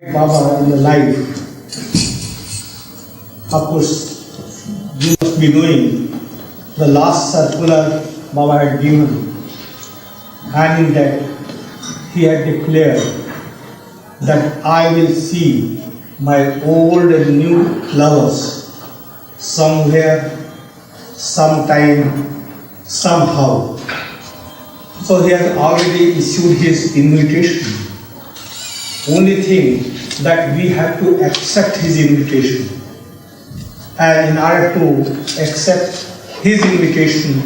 Baba in the life. Of course, you must be knowing the last circular Baba had given, and in that he had declared that I will see my old and new lovers somewhere, sometime, somehow. So he has already issued his invitation. Only thing that we have to accept his invitation. And in order to accept his invitation,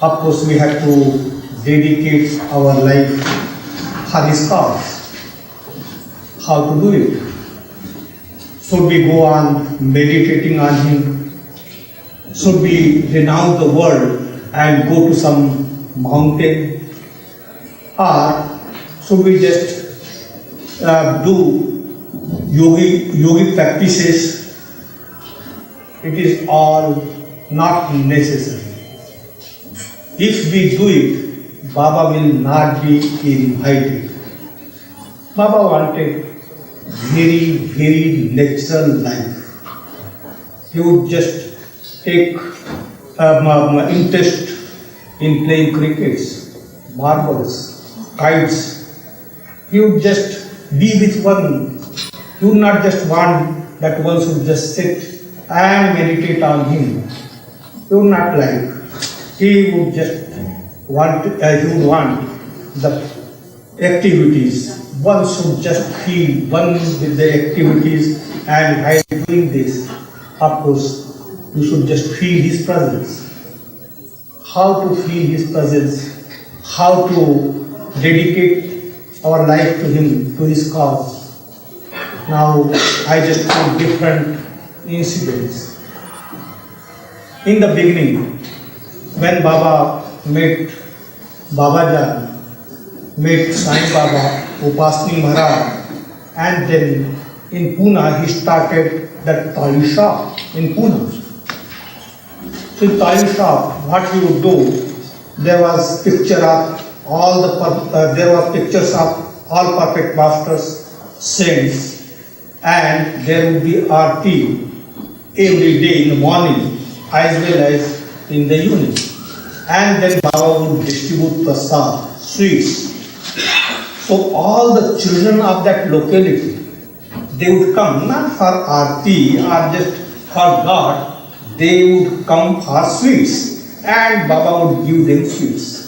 of course we have to dedicate our life for his cause. How to do it? Should we go on meditating on him? Should we renounce the world and go to some mountain? Or should we just do yogic practices? It is all not necessary. If we do it, Baba will not be invited. Baba wanted very natural life. He would just take interest in playing crickets, marbles, kites. He would just be with one. He would not just want that one should just sit and meditate on him. He would not like. He would just want. He would want the activities. One should just feel one with the activities, and while doing this, of course, you should just feel his presence. How to feel his presence? How to dedicate our life to him, to his cause. Now, I just told different incidents. In the beginning, when Baba met Babajan, met Sai Baba, Upasni Maharaj, and then in Pune, he started that toy shop in Pune. So in toy shop, what he would do, there was picture of all the there were pictures of all perfect masters, saints, and there would be aarti every day in the morning as well as in the evening. And then Baba would distribute prasad, sweets. So all the children of that locality, they would come not for aarti or just for God, they would come for sweets, and Baba would give them sweets.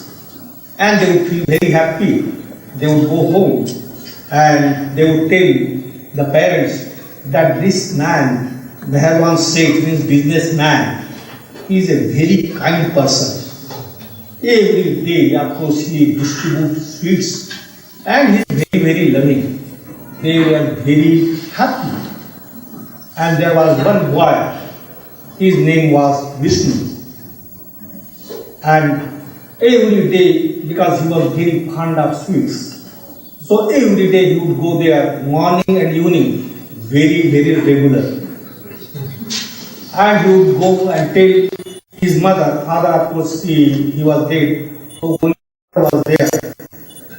And they would feel very happy. They would go home and they would tell the parents that this man, Meherban Seth, means businessman, he is a very kind person. Every day, of course, he distributes sweets and he is very loving. They were very happy. And there was one boy, his name was Vishnu. And every day, because he was very fond of sweets, so every day he would go there morning and evening, very regular. And he would go and tell his mother, father of course he was dead, so only was there.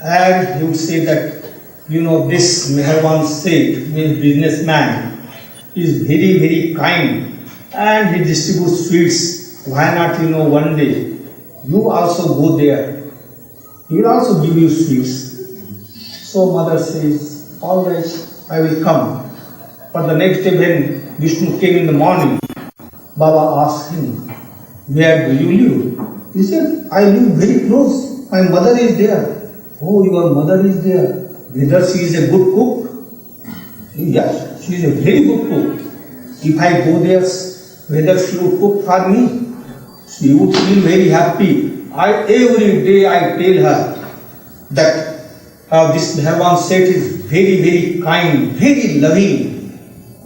And he would say that, this Meherban Seth, means businessman, is very kind and he distributes sweets. Why not, one day you also go there, he will also give you sweets. So mother says, all right, I will come. But the next day when Vishnu came in the morning, Baba asked him, where do you live? He said, I live very close. My mother is there. Oh, your mother is there. Whether she is a good cook? Yes, she is a very good cook. If I go there, whether she would cook for me, she would feel very happy. Every day I tell her that this Meherban Seth is very kind, very loving.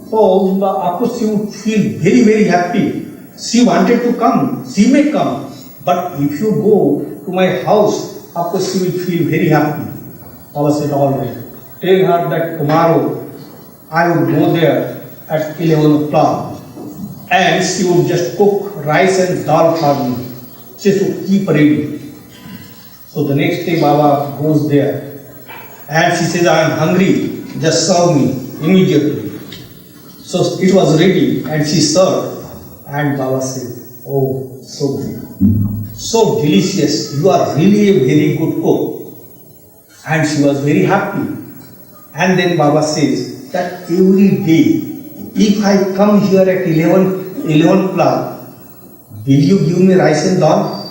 So, of course, she would feel very happy. She wanted to come, she may come. But if you go to my house, of course, she will feel very happy. Baba said, all right. Tell her that tomorrow I would go there at 11 o'clock. And she would just cook rice and dal for me. She should keep ready. So the next day Baba goes there and she says, I am hungry, just serve me immediately. So it was ready and she served, and Baba said, oh, so delicious, you are really a very good cook. And she was very happy. And then Baba says that every day, if I come here at 11 o'clock, will you give me rice and dal?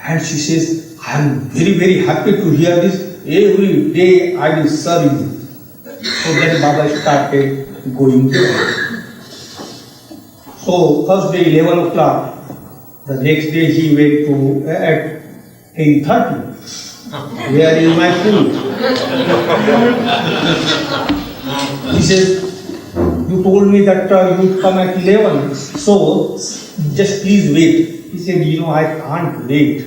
And she says, I am very, very happy to hear this. Every day I will serve you. So then Baba started going there. So first day 11 o'clock, the next day he went to at 10:30. Where is my food? He says, you told me that you would come at 11, so just please wait. He said, I can't wait.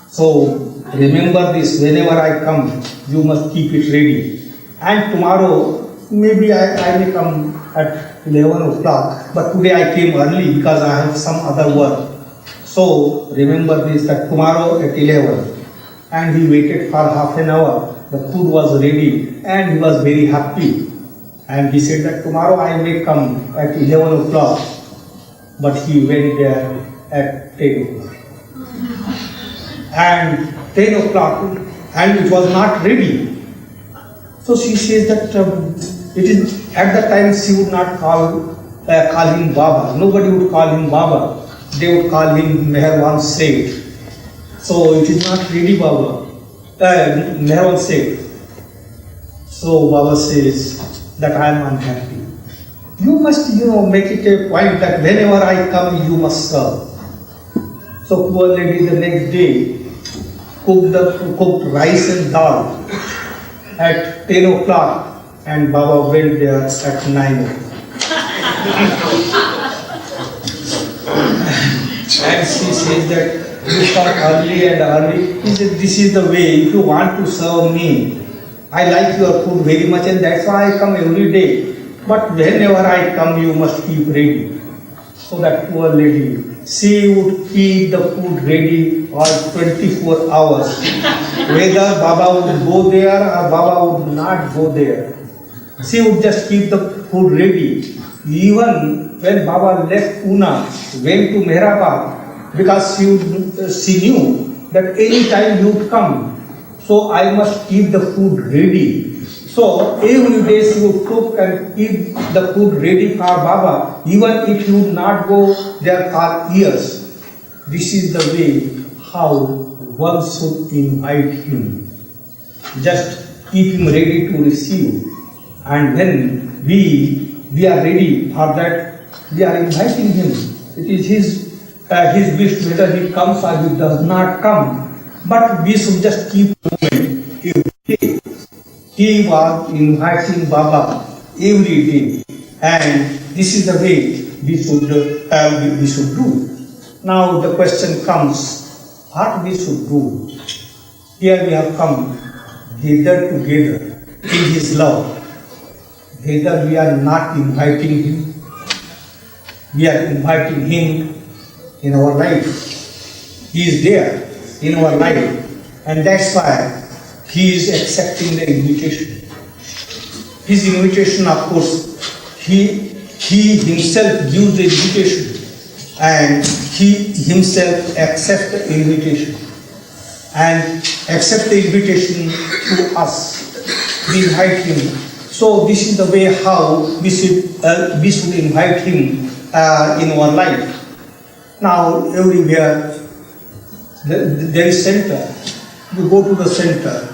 So remember this, whenever I come, you must keep it ready. And tomorrow, maybe I may come at 11 o'clock, but today I came early because I have some other work. So remember this, that tomorrow at 11. And he waited for half an hour. The food was ready and he was very happy. And he said that tomorrow I may come at 11 o'clock. But he went there at 10 o'clock. And 10 o'clock, and it was not ready. So she says that it is at the time she would not call him Baba. Nobody would call him Baba. They would call him Meherwan Seth. So it is not ready, Baba. Meherwan Seth. So Baba says that I am unhappy. You must, make it a point that whenever I come, you must serve. So poor lady the next day cooked rice and dal at 10 o'clock, and Baba went there at 9 o'clock. And she says that you come early and early. He said, this is the way. If you want to serve me, I like your food very much, and that's why I come every day. But whenever I come, you must keep ready. So that poor lady, she would keep the food ready all 24 hours. Whether Baba would go there or Baba would not go there, she would just keep the food ready. Even when Baba left Pune, went to Meherabad, because she knew that any time you would come, so I must keep the food ready. So every day she would cook and keep the food ready for Baba, even if he would not go there for years. This is the way how one should invite him. Just keep him ready to receive. And when we are ready for that, we are inviting him. It is his wish whether he comes or he does not come. But we should just keep moving every day. He was inviting Baba every day, and this is the way we should do. Now the question comes, what we should do? Here we have come gathered together in His love. Whether we are not inviting Him, we are inviting Him in our life. He is there in our life, and that's why He is accepting the invitation. His invitation, of course, He Himself gives the invitation, and He Himself accepts the invitation, and accept the invitation to us. We invite Him. So this is the way how we should invite Him in our life. Now everywhere there is center. You go to the center.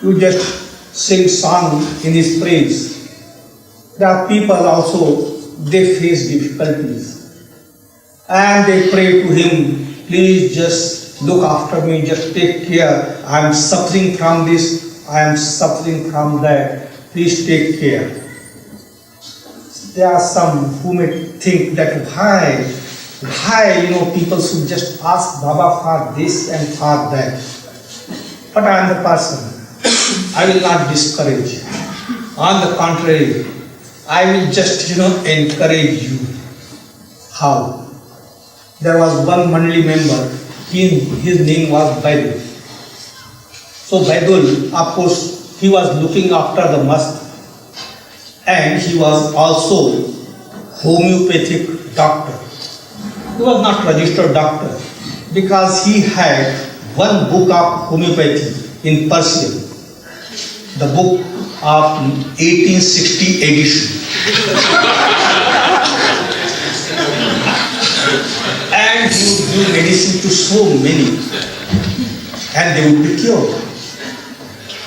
You just sing song in His praise. There are people also, they face difficulties. And they pray to Him, please just look after me, just take care. I am suffering from this, I am suffering from that. Please take care. There are some who may think that why people should just ask Baba for this and for that. But I am the person. I will not discourage. On the contrary, I will just encourage you. How? There was one Mandali member. His name was Baidul. So Baidul, of course, he was looking after the mast, and he was also homeopathic doctor. He was not registered doctor because he had one book of homeopathy in Persian, the book of 1860 edition. And he would give medicine to so many, and they would be cured.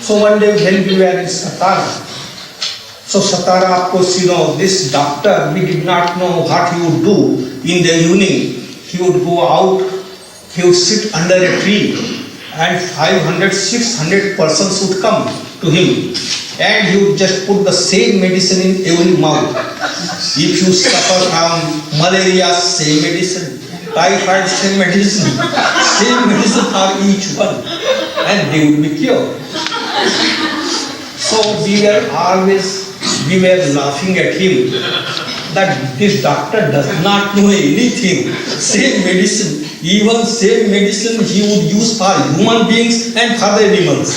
So one day when we were in Satara, so Satara, of course, this doctor, we did not know what he would do. In the evening, he would go out, he would sit under a tree, and 500, 600 persons would come to him, and he would just put the same medicine in every mouth. If you suffer from malaria, same medicine. Typhoid, same medicine for each one, and they would be cured. So we were laughing at him that this doctor does not know anything. Same medicine, even same medicine he would use for human beings and for the animals.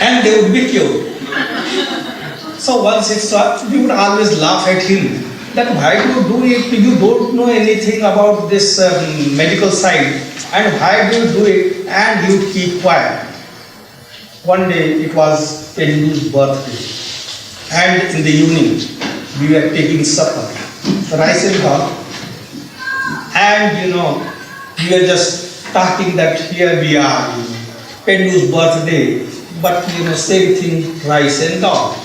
And they would be cured. So once we would always laugh at him that why do you do it? You don't know anything about this medical side, and why do you do it? And you keep quiet. One day it was Pendu's birthday, and in the evening we were taking supper, rice and dal, and we were just talking that here we are, Pendu's birthday, but same thing, rice and dal.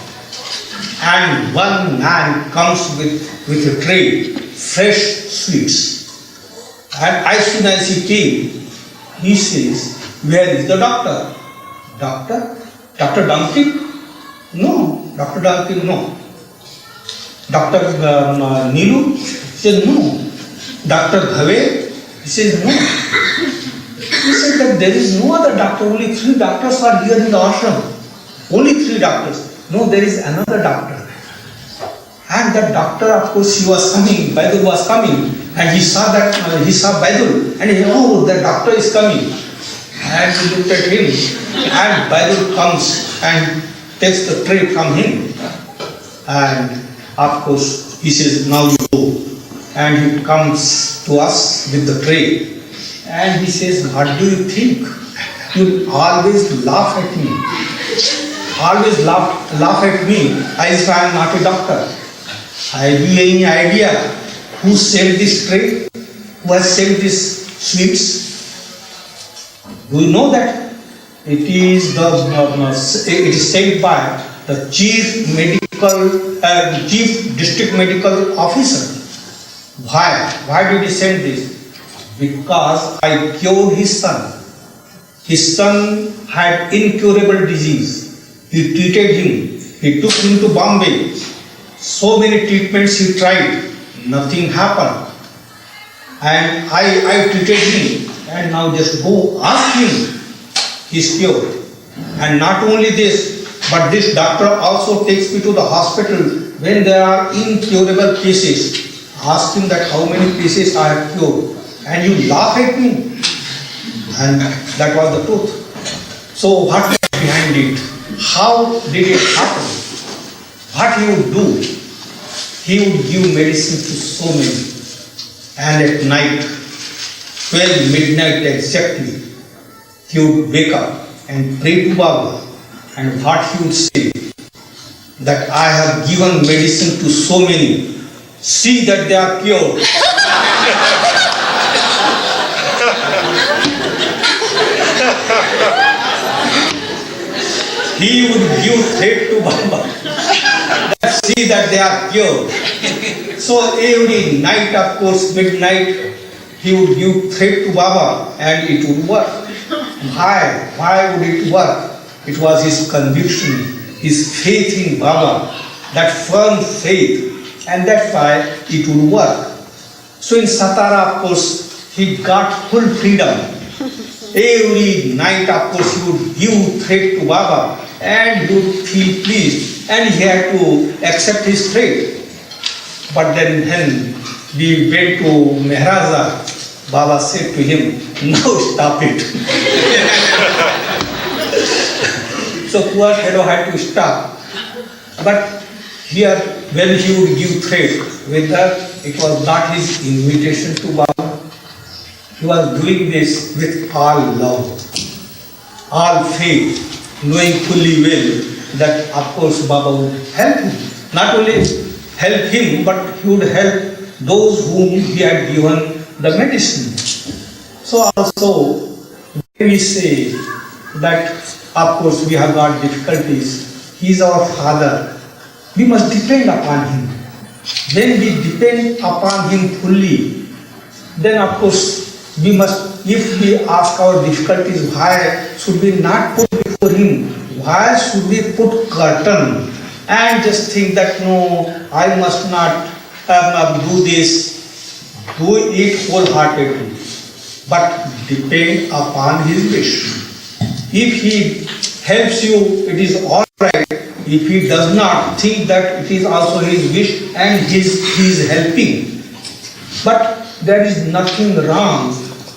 And one man comes with a tray, fresh sweets. And as soon as he came, he says, where is the doctor? Doctor? Dr. Duncan? No. Dr. Duncan, no. Dr. Nilu? He says, no. Dr. Bhave? He says, no. He said that there is no other doctor, only 3 doctors are here in the ashram. Only 3 doctors. No, there is another doctor. And that doctor, of course, he was coming, Baidul was coming, and he saw Baidul, and he said, oh, the doctor is coming. And he looked at him, and Baidul comes and takes the tray from him. And of course, he says, now you go. And he comes to us with the tray. And he says, what do you think? You always laugh at me. Always laugh at me as if I am not a doctor. Have you any idea who sent this tray? Who has sent these sweets? Do you know that? It is sent by the chief district medical officer. Why? Why did he send this? Because I cured his son. His son had incurable disease. He treated him. He took him to Bombay. So many treatments he tried. Nothing happened. And I treated him. And now just go ask him. He's cured. And not only this, but this doctor also takes me to the hospital when there are incurable cases. Ask him that how many cases I have cured. And you laugh at me. And that was the truth. So what was behind it? How did it happen? What he would do? He would give medicine to so many. And at night, 12 midnight exactly, he would wake up and pray to Baba. And what he would say? That I have given medicine to so many. See that they are cured. He would give threat to Baba. See that they are cured. So every night, of course, midnight, he would give threat to Baba and it would work. Why? Why would it work? It was his conviction, his faith in Baba, that firm faith, and that's why it would work. So in Satara, of course, he got full freedom. Every night, of course, he would give threat to Baba and he would feel pleased, and he had to accept his threat. But then when we went to Maharaja, Baba said to him, now stop it. poor fellow had to stop. But here, when he would give threat, whether it was not his invitation to Baba, he was doing this with all love, all faith, knowing fully well that of course Baba would help him. Not only help him, but he would help those whom he had given the medicine. So also, when we say that of course we have got difficulties, he is our father, we must depend upon him. When we depend upon him fully, then of course we must, if we ask our difficulties, why should we not put before him? Why should we put curtain and just think that no, I must not do this, do it wholeheartedly, but depend upon his wish. If he helps you, it is all right. If he does not, think that it is also his wish and he is helping. But there is nothing wrong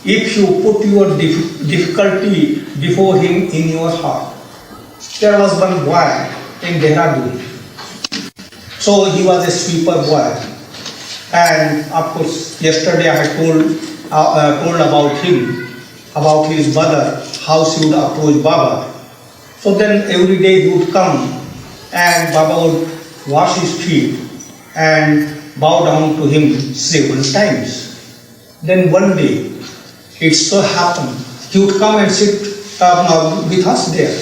if you put your difficulty before him in your heart. There was one boy in Dehradun. So he was a sweeper boy. And of course, yesterday I had told about him, about his mother, how she would approach Baba. So then every day he would come and Baba would wash his feet and bow down to him 7 times. Then one day, it so happened, he would come and sit with us there.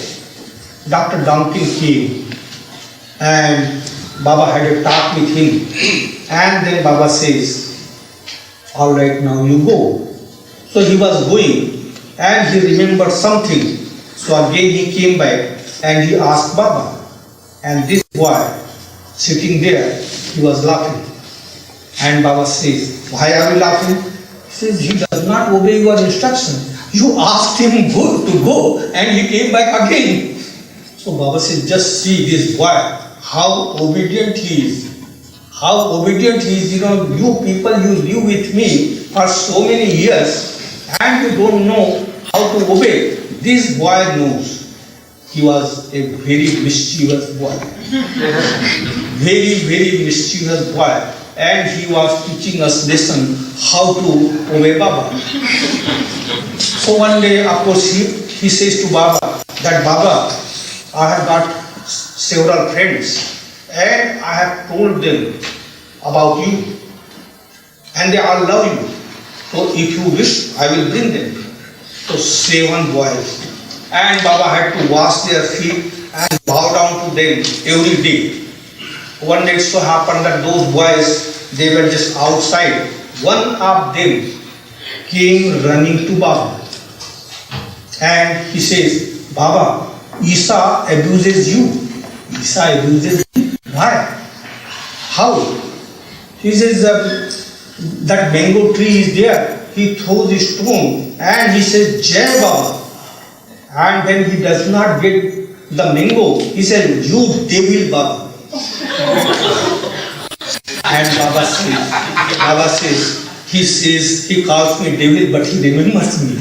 Dr. Duncan came and Baba had a talk with him. And then Baba says, all right, now you go. So he was going and he remembered something. So again he came back and he asked Baba. And this boy sitting there, he was laughing. And Baba says, why are you laughing? He says, he does not obey your instruction. You asked him to go and he came back again. So Baba says, just see this boy, how obedient he is. How obedient he is. You know, you people, you live with me for so many years and you don't know how to obey. This boy knows. He was a very mischievous boy. Very, very mischievous boy. And he was teaching us lesson how to obey Baba. So one day, of course, he says to Baba that Baba, I have got several friends and I have told them about you and they all love you. So if you wish, I will bring them. So 7 boys. And Baba had to wash their feet and bow down to them every day. One day it so happened that those boys, they were just outside. One of them came running to Baba. And he says, Baba, Isa abuses you. Isa abuses you. Why? How? He says that mango tree is there. He throws a stone and he says, Jai Baba. And when he does not get the mango, he says, you devil Baba. And Baba says, he calls me devil, but he remembers me.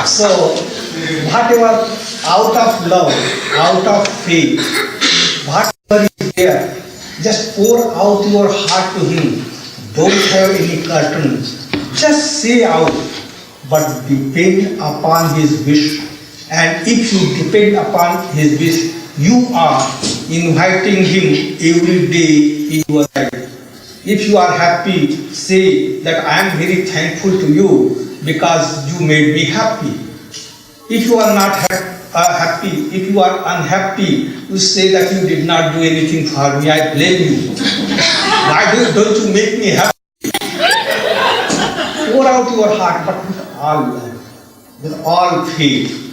So, whatever, out of love, out of faith, whatever is there, just pour out your heart to him. Don't have any curtains. Just say out, but depend upon his wish. And if you depend upon his wish, you are inviting him every day in your life. If you are happy, say that I am very thankful to you because you made me happy. If you are not happy, if you are unhappy, you say that you did not do anything for me, I blame you. Why don't you make me happy? Pour out your heart, but with all love, with all faith.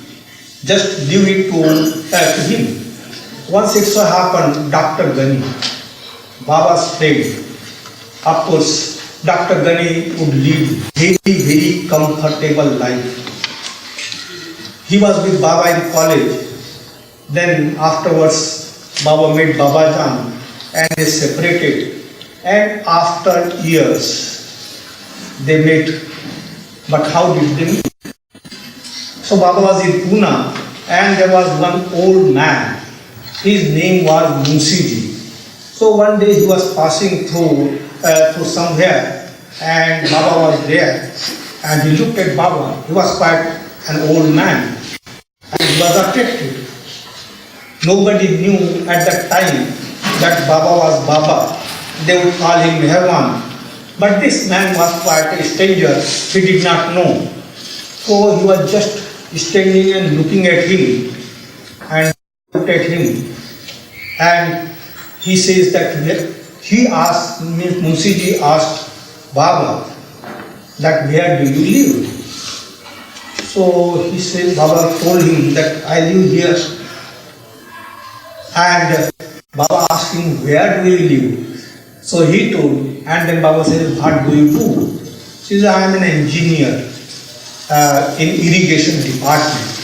Just give it to him. Once it so happened, Dr. Gani, Baba's friend, of course, Dr. Gani would lead very, very comfortable life. He was with Baba in college. Then afterwards, Baba met Babajan and they separated. And after years, they met. But how did they meet? So Baba was in Pune, and there was one old man. His name was Munsiji. So one day he was passing through somewhere, and Baba was there, and he looked at Baba. He was quite an old man, and he was attractive. Nobody knew at that time that Baba was Baba. They would call him Meherban. But this man was quite a stranger. He did not know. So he was just standing and looking at him, and looked at him. And he says that he asked, Munsiji asked Baba, that where do you live? So he says, Baba told him that I live here. And Baba asked him, where do you live? So he told, and then Baba said, what do you do? He says, I am an engineer in irrigation department.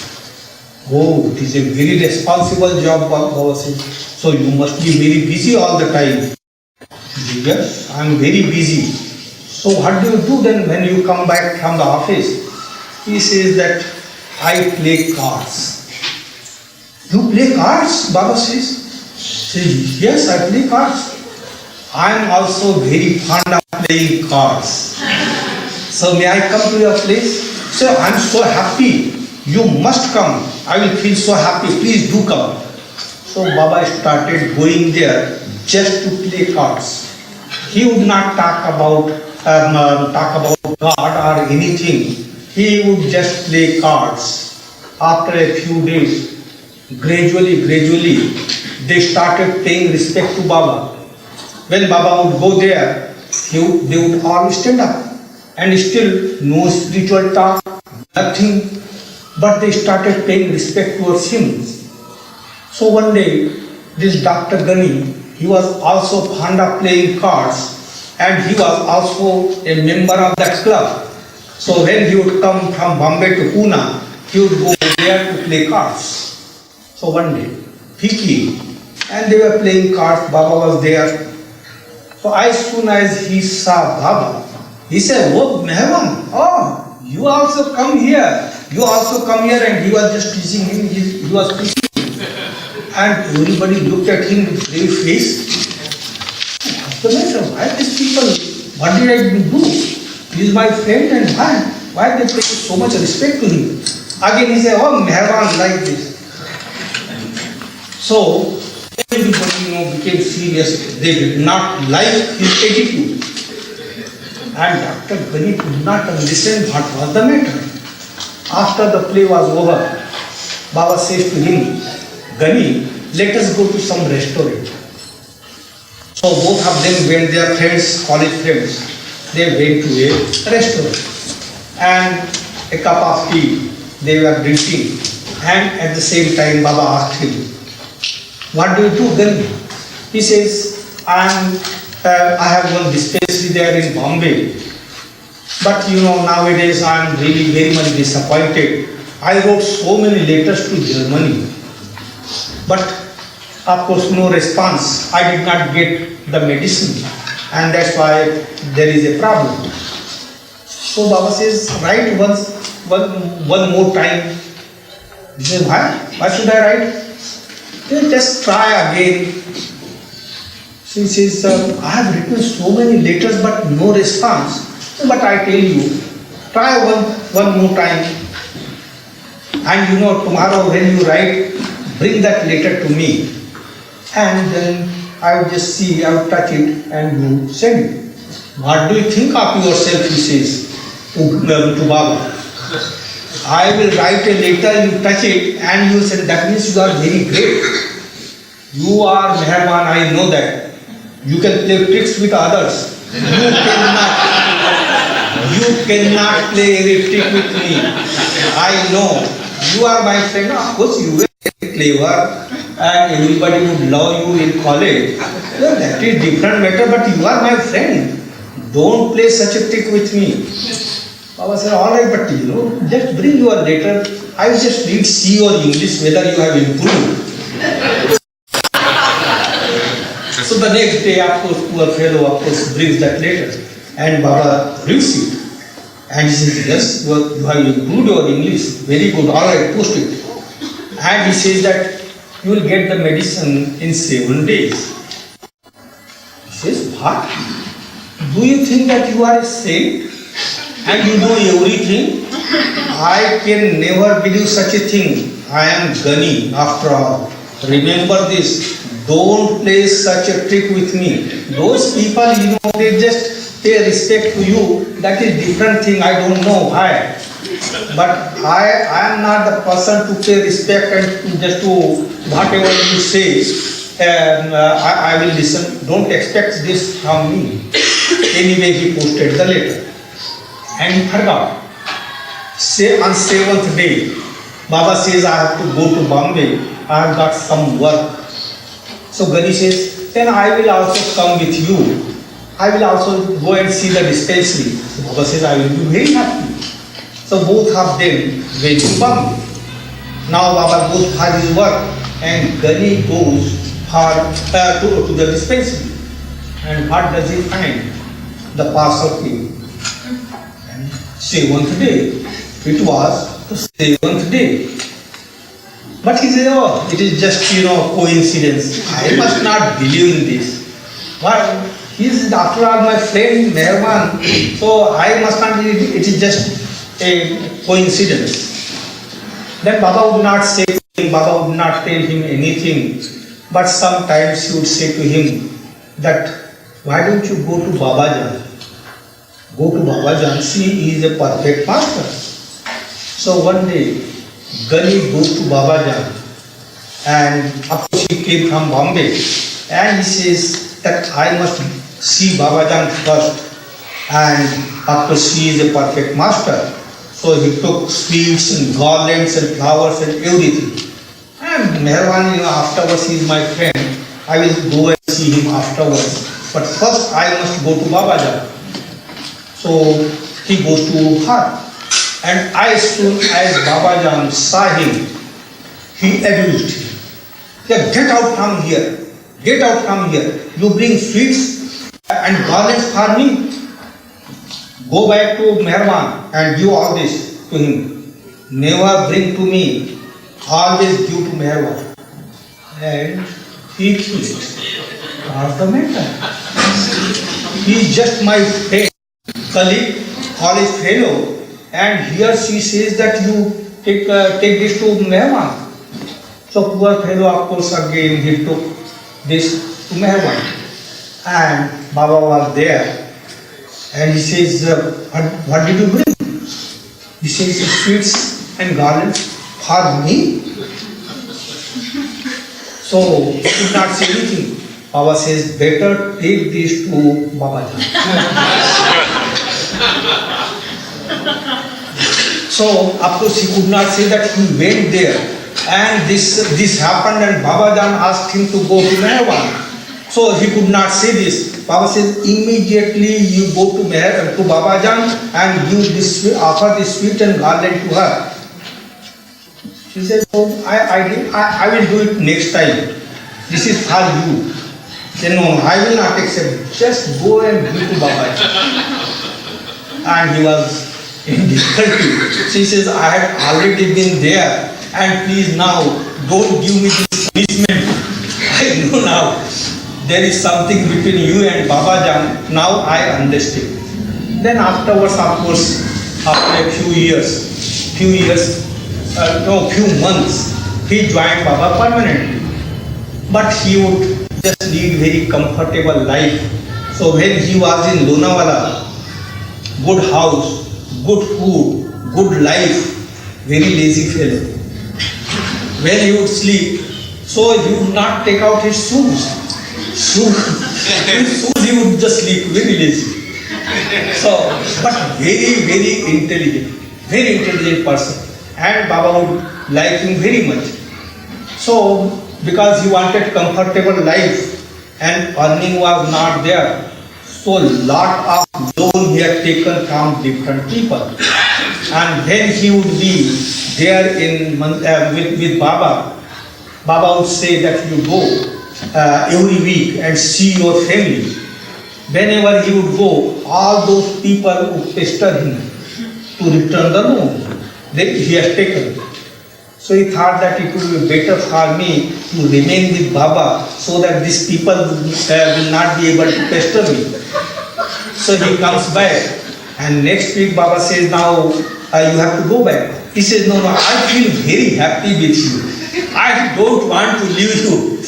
Oh, it is a very responsible job, Baba said. So you must be very busy all the time. Yes, I am very busy. So what do you do then when you come back from the office? He says that I play cards. You play cards? Baba says. Says, yes, I play cards. I am also very fond of playing cards. So may I come to your place? So I am so happy. You must come. I will feel so happy. Please do come. So Baba started going there just to play cards. He would not talk about God or anything. He would just play cards. After a few days, gradually, they started paying respect to Baba. When Baba would go there, they would all stand up. And still no spiritual talk, nothing. But they started paying respect towards him. So one day, this Dr. Gani, he was also fond of playing cards, and he was also a member of that club. So when he would come from Bombay to Pune, he would go there to play cards. So one day, he came, and they were playing cards. Baba was there. So as soon as he saw Baba, he said, "Oh, Meherban, oh, you also come here. You also come here." And he was just teaching him. He was teaching. And everybody looked at him with grave face. What's the matter? Why these people? What did I do? He is my friend, and why they pay so much respect to him? Again he said, "Oh, Meherban, like this." So everybody became serious. They did not like his attitude. And Dr. Gani could not understand what was the matter. After the play was over, Baba says to him, "Gani, let us go to some restaurant." So both of them went, their friends, college friends. They went to a restaurant. And a cup of tea they were drinking. And at the same time, Baba asked him, "What do you do, Gani?" He says, I have one dispensary there in Bombay. But nowadays I am really very much disappointed. I wrote so many letters to Germany. But of course no response. I did not get the medicine. And that's why there is a problem. So Baba says, write one more time. He says, why should I write? Then just try again. She says, I have written so many letters but no response. But I tell you, try one more time. And tomorrow when you write, bring that letter to me. And then I will just see, I will touch it and you send it. What do you think of yourself, he says to Baba. I will write a letter, you touch it and you say, that means you are very great. You are Meherban, I know that. You can play tricks with others. You cannot play any trick with me. I know. You are my friend. Of course, you are very clever and everybody would love you in college. Well, that is different matter, but you are my friend. Don't play such a trick with me. Baba said, all right, but just bring your letter. I just need to see your English, whether you have improved. So the next day, of course, poor fellow, brings that letter. And Baba reads it. And he says, yes, you have improved your English, very good, all right, post it. And he says that you will get the medicine in 7 days. He says, what? Do you think that you are a saint and you know everything? I can never believe such a thing. I am Gani after all. Remember this. Don't play such a trick with me. Those people, they just pay respect to you. That is different thing. I don't know why. But I am not the person to pay respect and to just to whatever you say. I will listen. Don't expect this from me. Anyway, he posted the letter. And he forgot. Say on 7th day, Baba says, I have to go to Bombay. I have got some work. So Gani says, then I will also come with you. I will also go and see the dispensary. So Baba says, I will be very happy. So both of them went to Bombay. Now Baba goes for his work and Gani goes to the dispensary. And what does he find? The parcel came. And 7th day. It was the 7th day. But he said, oh, it is just, coincidence. I must not believe in this. But he is, after all, my friend, Meherban. So I must not believe it is just a coincidence. Then Baba would not say to him, Baba would not tell him anything. But sometimes he would say to him that, why don't you go to Babajan? Go to Babajan, see, he is a perfect master. So one day, Gani goes to Babajan, and of course he came from Bombay, and he says that I must see Babajan first, and of course he is a perfect master. So he took sweets and garlands and flowers and everything. And Meherban, afterwards he is my friend. I will go and see him afterwards. But first I must go to Babajan. So he goes to her. And as soon as Babajan saw him, he abused him. He said, get out from here. Get out from here. You bring sweets and garlands for me. Go back to Meherban and give all this to him. Never bring to me. Always give to Meherban. And he quit. What's the matter? He is just my friend, colleague, college fellow. And here she says that you take this to Meherban. So poor fellow, of course, again he took this to Meherban. And Baba was there. And he says, what did you bring? He says, sweets and garlands for me. So he could not say anything. Baba says, better take this to Babajan. So, of course, he could not say that he went there and this happened and Babajan asked him to go to Meherban. So, he could not say this. Baba says, immediately you go to Babajan and give this, offer this sweet and garland to her. She says, oh, I will do it next time. This is for you. Then, no, I will not accept it. Just go and give to Babajan. And he was in difficulty. She says, I had already been there and please now don't give me this punishment. I know now there is something between you and Babajan. Now I understand. Then afterwards, of course, after a few months, he joined Baba permanently. But he would just lead very comfortable life. So when he was in Lonavala, good house, good food, good life, very lazy fellow. When he would sleep, so he would not take out his shoes. His shoes he would just sleep, very lazy. So, but very intelligent person. And Baba would like him very much. So, because he wanted comfortable life and earning was not there, so lot of loan he had taken from different people. And when he would be there with Baba, Baba would say that you go every week and see your family. Whenever he would go, all those people would pester him. to return the loan that he has taken. So he thought that it would be better for me to remain with Baba so that these people will not be able to pester me. So he comes back, and next week Baba says, now you have to go back. He says, no, I feel very happy with you. I don't want to leave you.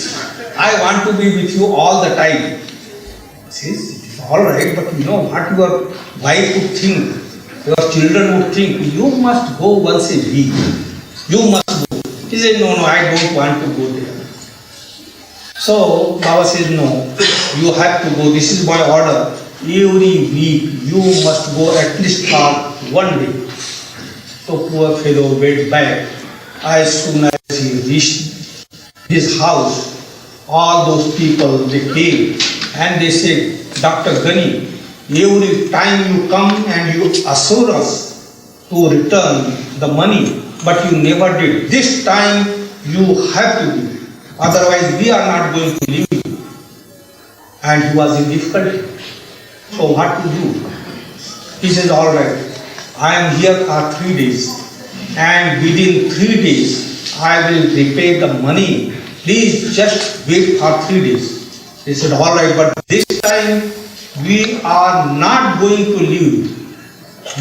I want to be with you all the time. He says, it is all right, but you know what your wife would think, your children would think, you must go once a week. You must go. He said, no, I don't want to go there. So Baba says, no, you have to go. This is my order. Every week you must go at least for 1 day. So poor fellow went back. As soon as he reached his house, all those people, they came and they said, Dr. Ghani, every time you come and you assure us to return the money, but you never did. This time you have to do. Otherwise we are not going to leave you. And he was in difficulty. So what to do? He says, all right, I am here for 3 days. And within 3 days, I will repay the money. Please just wait for 3 days. He said, all right, but this time we are not going to leave you.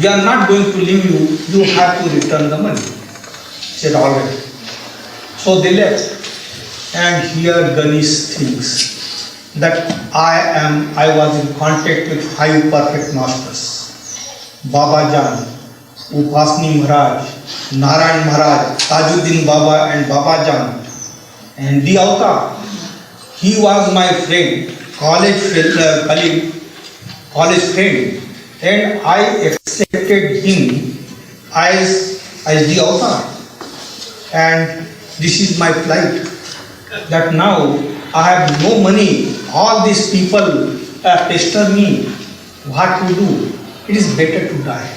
We are not going to leave you. You have to return the money. He said, all right. So they left. And here Ganesh thinks that I was in contact with 5 perfect masters. Baba Jan, Upasni Maharaj, Narayan Maharaj, Tajuddin Baba and Baba Jan. And the avatar, he was my friend, college friend, and I accepted him as the avatar. And this is my plight, that now I have no money. All these people pester me. What to do? It is better to die.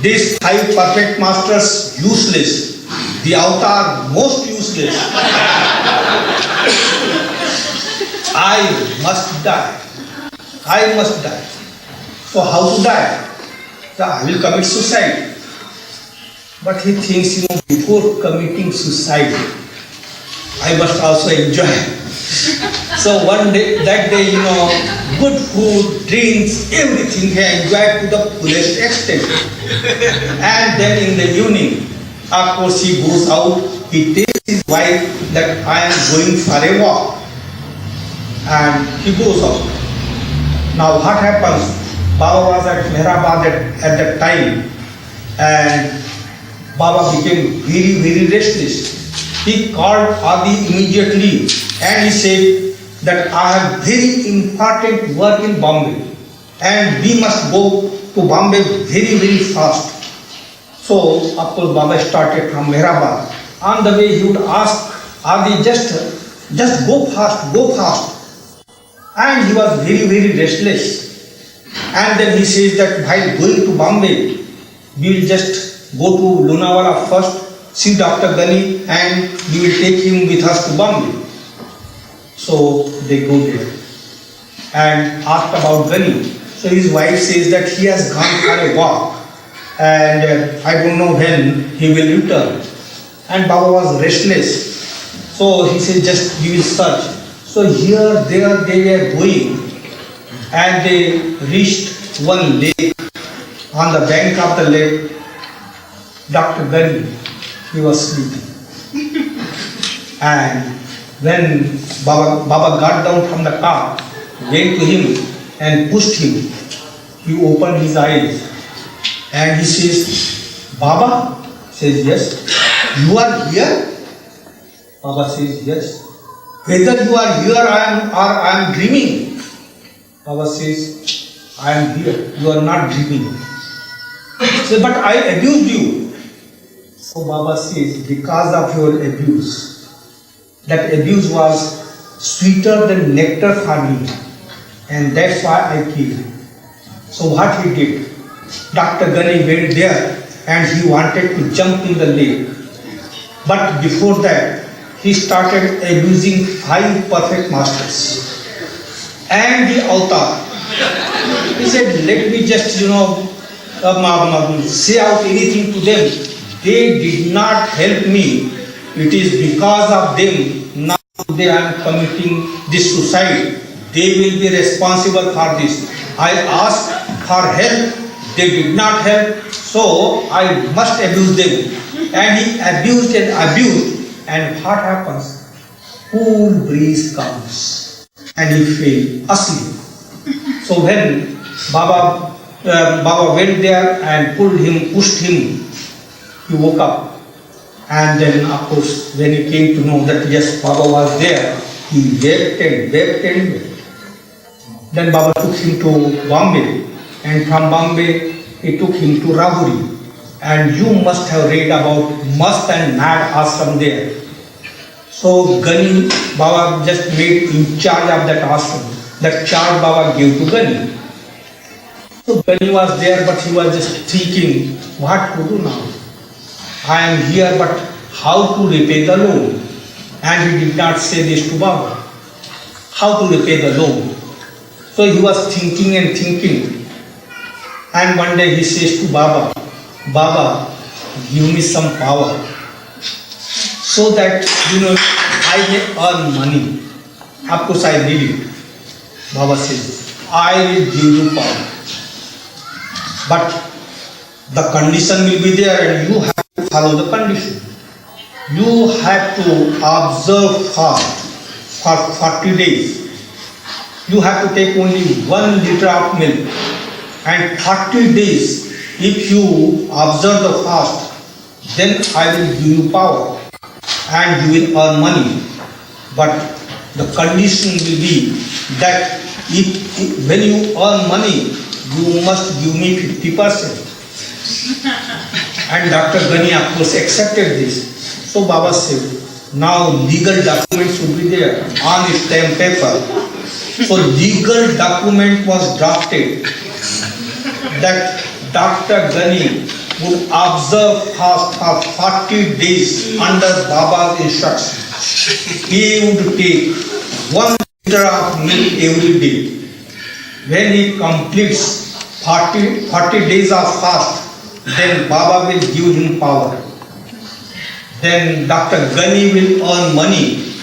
These 5 perfect masters, useless. The avatar, most useless. I must die. I must die. So how to die? So I will commit suicide. But he thinks, before committing suicide, I must also enjoy. So one day, that day, good food, drinks, everything he enjoyed to the fullest extent. And then in the evening, of course, he goes out, he tells his wife that I am going for a walk. And he goes out. Now what happens? Baba was at MeherBabaLibrary at that time, and Baba became very, very restless. He called Adi immediately and he said that I have very important work in Bombay and we must go to Bombay very, very fast. So, of course, Baba started from MeherBabaLibrary. On the way, he would ask Adi, just go fast, go fast. And he was very, very restless. And then he says that while going to Bombay, we will just go to Lonavala first, see Dr. Ghani, and we will take him with us to Bombay. So they go there and asked about Ghani. So his wife says that he has gone for a walk and I don't know when he will return. And Baba was restless. So he said, just we will search. So here, there they were going and they reached one lake. On the bank of the lake, Dr. Ghani, he was sleeping. And when Baba got down from the car, went to him and pushed him, he opened his eyes and he says, Baba? Says, yes. You are here? Baba says, yes. Whether you are here or I am dreaming. Baba says, I am here. You are not dreaming. Says, but I abused you. So Baba says, because of your abuse, that abuse was sweeter than nectar for me, and that's why I killed him. So what he did, Dr. Ghani went there and he wanted to jump in the lake. But before that, he started abusing 5 perfect masters and the avatar. He said, let me just, say out anything to them. They did not help me. It is because of them now they are committing this suicide. They will be responsible for this. I asked for help. They did not help. So I must abuse them. And he abused and abused. And what happens? Cool breeze comes. And he fell asleep. So when Baba went there and pushed him, he woke up. And then, of course, when he came to know that yes, Baba was there, he wept and wept and wept. Then Baba took him to Bombay, and from Bombay he took him to Rahuri. And you must have read about Mast and Mad ashram there. So Gani, Baba just made in charge of that ashram. That charge Baba gave to Gani. So Gani was there, but he was just thinking, what to do now? I am here, but how to repay the loan? And he did not say this to Baba. How to repay the loan? So he was thinking and thinking. And one day he says to Baba, Baba, give me some power so that, I may earn money. Of course, I need it. Baba says, I will give you power. But the condition will be there and you have to follow the condition. You have to observe fast for 40 days. You have to take only 1 liter of milk. And 40 days, if you observe the fast, then I will give you power and you will earn money. But the condition will be that if when you earn money, you must give me 50%. And Dr. Gani, of course, accepted this. So Baba said, now legal documents should be there on his stamp paper. So legal document was drafted that Dr. Gani would observe fast for 40 days under Baba's instruction. He would take 1 liter of milk every day. When he completes 40 days of fast, then Baba will give him power. Then Dr. Gani will earn money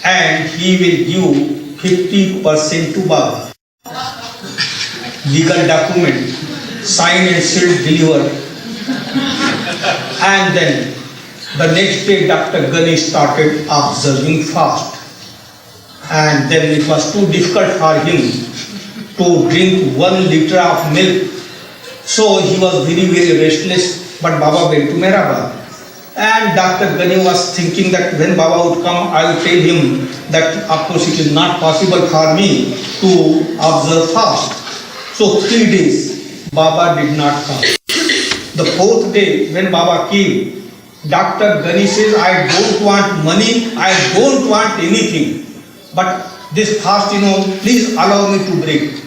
and he will give 50% to Baba. Legal document, signed and sealed, delivered. And then the next day Dr. Gani started observing fast. And then it was too difficult for him to drink 1 liter of milk. So he was very, very restless. But Baba went to Meherabad. And Dr. Gani was thinking that when Baba would come, I would tell him that of course it is not possible for me to observe fast. So 3 days, Baba did not come. The 4th day, when Baba came, Dr. Gani says, I don't want money, I don't want anything. But this fast, please allow me to break.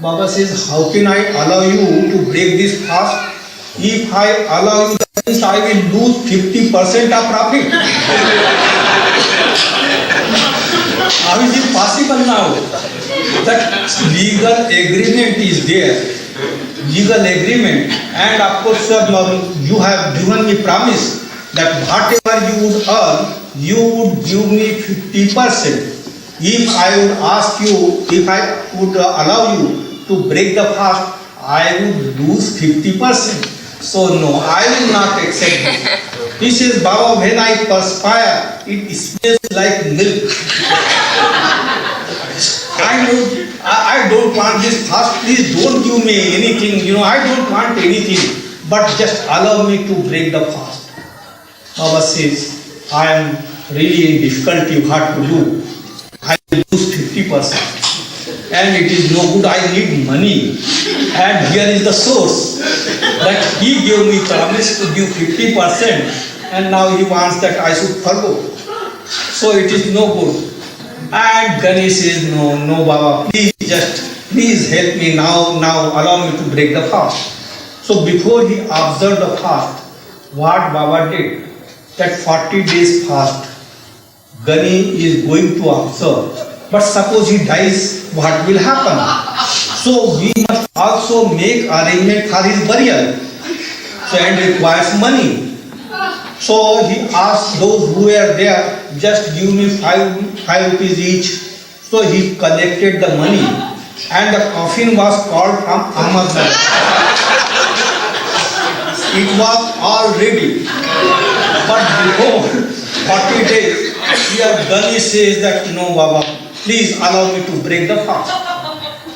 Baba says, how can I allow you to break this fast? If I allow you, that means I will lose 50% of profit. How is it possible now? That legal agreement is there. Legal agreement, and of course you have given me promise that whatever you would earn, you would give me 50%. If I would ask you, if I would allow you to break the fast, I would lose 50%. So no, I will not accept this. He says, Baba, when I perspire, it smells like milk. I don't want this fast. Please don't give me anything. I don't want anything. But just allow me to break the fast. Baba says, I am really in difficulty. What to do? I will lose 50%. And it is no good. I need money. And here is the source. That he gave me promise to give 50%. And now he wants that I should follow. So it is no good. And Gani says, no Baba, please help me now allow me to break the fast. So before he observed the fast, what Baba did, that 40 days fast, Gani is going to observe. But suppose he dies, what will happen? So we must also make arrangement for his burial. So and requires money. So he asked those who were there, just give me five rupees each. So he collected the money and the coffin was called from Ahmedabad. It was all ready. But before 40 days, your Gani says that, no Baba, please allow me to break the fast.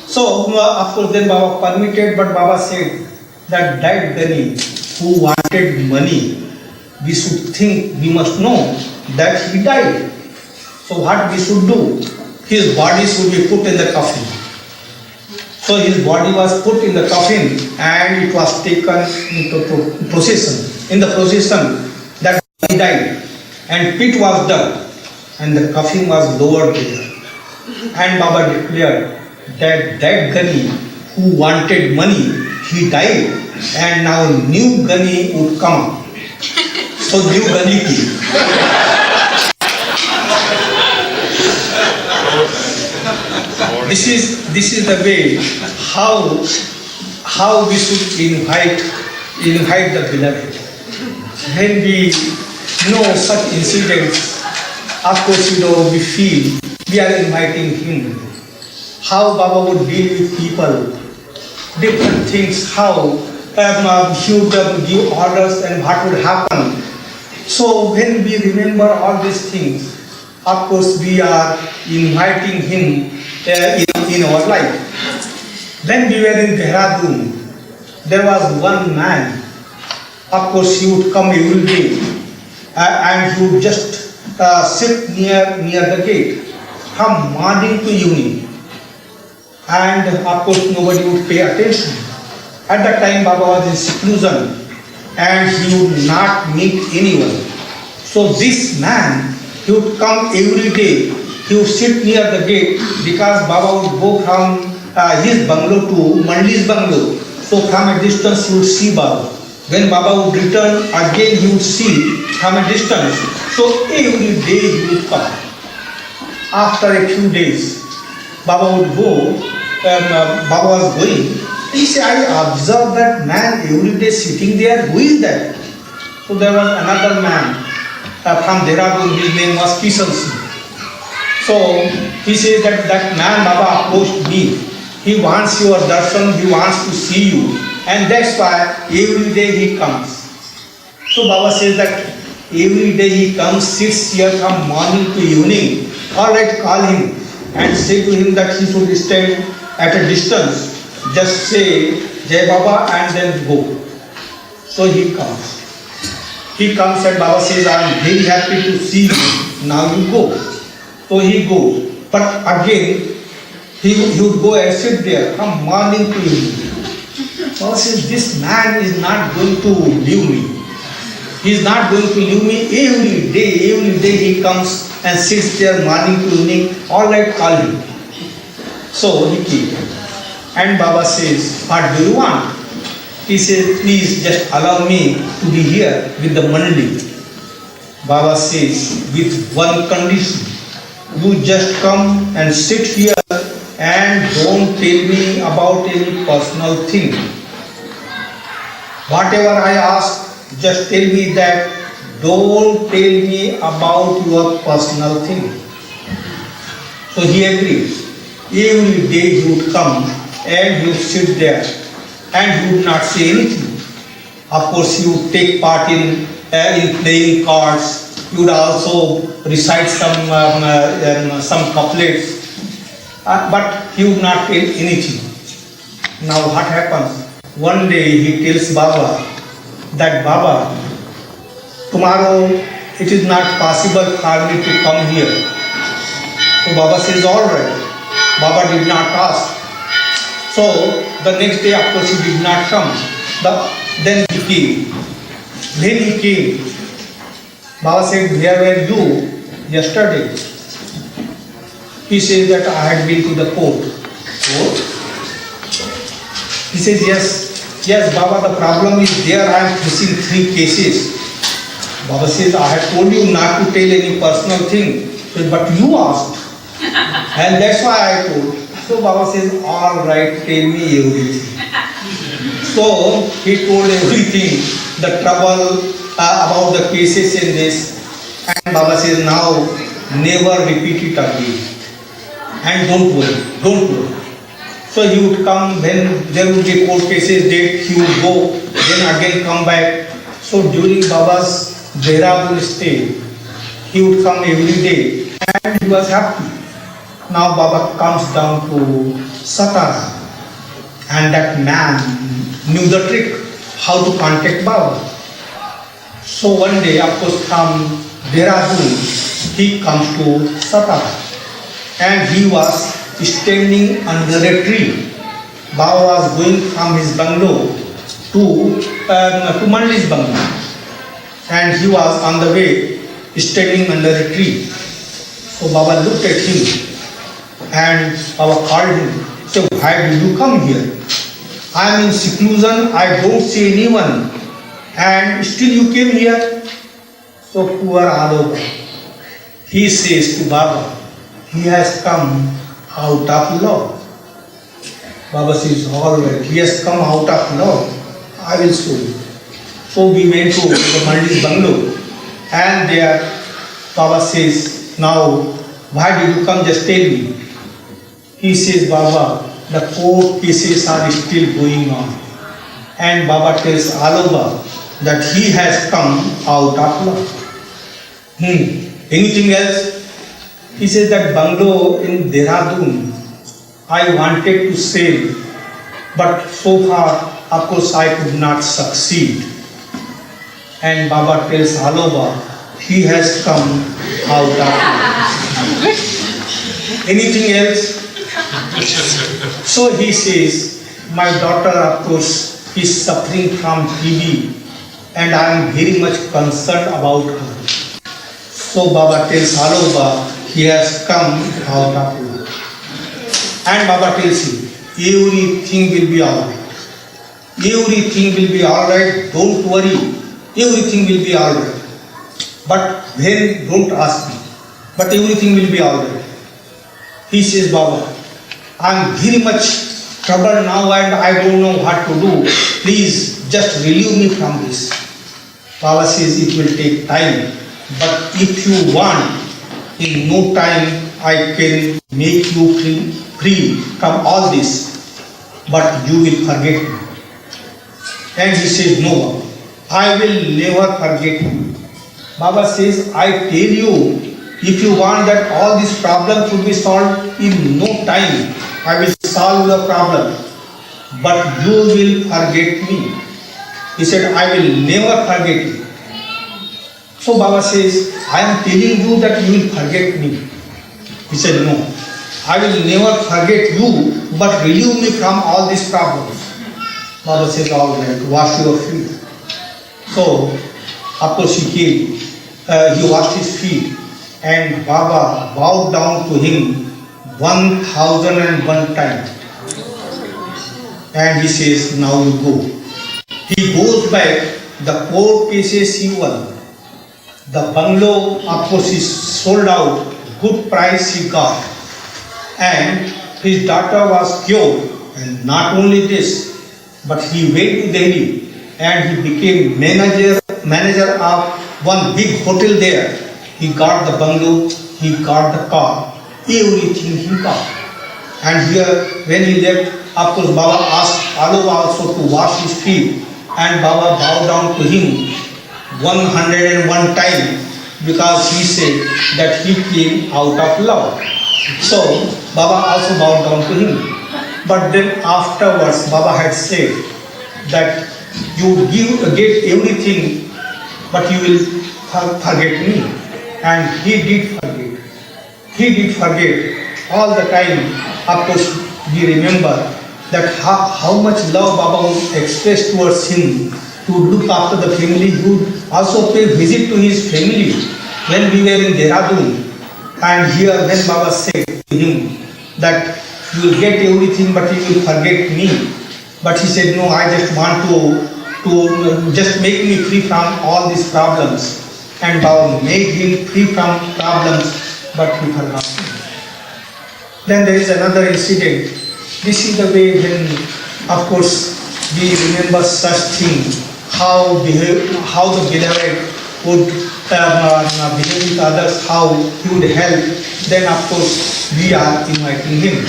So of course then Baba permitted, but Baba said that Gani who wanted money, we should think, we must know that he died. So what we should do? His body should be put in the coffin. So his body was put in the coffin and it was taken into procession. In the procession that he died and pit was dug and the coffin was lowered there. And Baba declared that Gani who wanted money, he died and now new Gani would come. So new Gani came. This is the way how we should invite the beloved. When we know such incidents, of course we feel we are inviting him. How Baba would deal with people, different things, how he would give orders and what would happen. So when we remember all these things, of course we are inviting him in our life. When we were in Dehradun, there was one man. Of course he would come every day and he would just sit near the gate from morning to evening. And of course nobody would pay attention. At that time Baba was in seclusion and he would not meet anyone. So this man, he would come every day, he would sit near the gate because Baba would go from his bungalow to Mandi's bungalow. So from a distance he would see Baba. When Baba would return, again he would see from a distance. So every day he would come. After a few days, Baba would go, Baba was going. He said, I observed that man every day sitting there. Who is that? So there was another man from Dehradun, his name was Kishan Singh. So he says that man Baba approached me. He wants your darshan, he wants to see you. And that's why every day he comes. So Baba says that every day he comes, sits here from morning to evening. Alright, call him and say to him that he should stand at a distance. Just say Jai Baba and then go. So he comes. He comes and Baba says, I am very happy to see you. Now you go. So he goes. But again, he would go and sit there from morning to evening. Baba says, this man is not going to leave me. He is not going to leave me every day he comes and sits there morning to evening. All right, call him. So he came. And Baba says, what do you want? He says, please just allow me to be here with the Mandi. Baba says, with one condition. You just come and sit here and don't tell me about any personal thing. Whatever I ask, just tell me that. Don't tell me about your personal thing. So he agreed. Every day he would come and he would sit there and he would not say anything. Of course he would take part in playing cards. He would also recite some couplets, but he would not tell anything. Now what happens? One day he tells Baba that Baba, tomorrow it is not possible for me to come here. So Baba says, all right. Baba did not ask. So the next day, of course, he did not come. Then he came. When he came, Baba said, where were you yesterday? He says that I had been to the court. Court? He says, yes, Baba, the problem is there. I am facing 3 cases. Baba says, I have told you not to tell any personal thing, but you asked. And that's why I told. So Baba says, all right, tell me everything. So he told everything, the trouble about the cases in this. And Baba says, now never repeat it again. And don't worry, don't worry. So he would come when there would be court cases date, he would go, then again come back. So during Baba's Dehradun stay, he would come every day and he was happy. Now Baba comes down to Satara and that man knew the trick, how to contact Baba. So one day, of course, from Dehradun, he comes to Satara and he was standing under a tree. Baba was going from his bungalow to Mandi's bungalow and he was on the way standing under a tree. So Baba looked at him and Baba called him. So why did you come here? I am in seclusion, I don't see anyone and still you came here. So poor Aloba, he says to Baba, he has come out of love. Baba says, all right, he has come out of love. I will show you. So we went to the Mandi's bungalow and there Baba says, now why did you come, just tell me. He says, Baba, the court cases are still going on. And Baba tells Aloba that he has come out of love. Anything else? He says that bungalow in Dehradun, I wanted to sell, but so far, of course, I could not succeed. And Baba tells Aloba, he has come out of love. Anything else? So he says, my daughter, of course, is suffering from TB, and I am very much concerned about her. So Baba tells Aloba, he has come out of love. And Baba tells him, everything will be alright. Everything will be alright, don't worry. Everything will be alright. But when, don't ask me. But everything will be alright. He says, Baba, I am very much troubled now and I don't know what to do. Please just relieve me from this. Baba says, it will take time. But if you want, in no time I can make you free from all this, but you will forget me. And he says, no, Baba, I will never forget you. Baba says, I tell you, if you want that all these problems should be solved in no time, I will solve the problem, but you will forget me. He said, I will never forget you. So Baba says, I am telling you that you will forget me. He said, no, I will never forget you, but relieve me from all these problems. Baba says, all right, wash your feet. So, of course he came, he washed his feet, and Baba bowed down to him 1001 times. And he says, now you go. He goes back, the court cases he won. The bungalow, of course, is sold out, good price he got. And his daughter was cured. And not only this, but he went to Delhi and he became manager of one big hotel there. He got the bungalow, he got the car, everything he got. And here, when he left, of course, Baba asked Aloba also to wash his feet. And Baba bowed down to him 101 times because he said that he came out of love. So Baba also bowed down to him. But then afterwards Baba had said that you get everything but you will forget me. And he did forget. He did forget all the time. Of course we remember that how much love Baba would express towards him, to look after the family. He would also pay visit to his family when we were in Dehradun. And here when Baba said to him that you will get everything but you will forget me. But he said, no, I just want to just make me free from all these problems. And Baba made him free from problems, but he forgot him. Then there is another incident. This is the way when, of course, we remember such things, how the beloved would behave with others, how he would help. Then, of course, we are inviting him.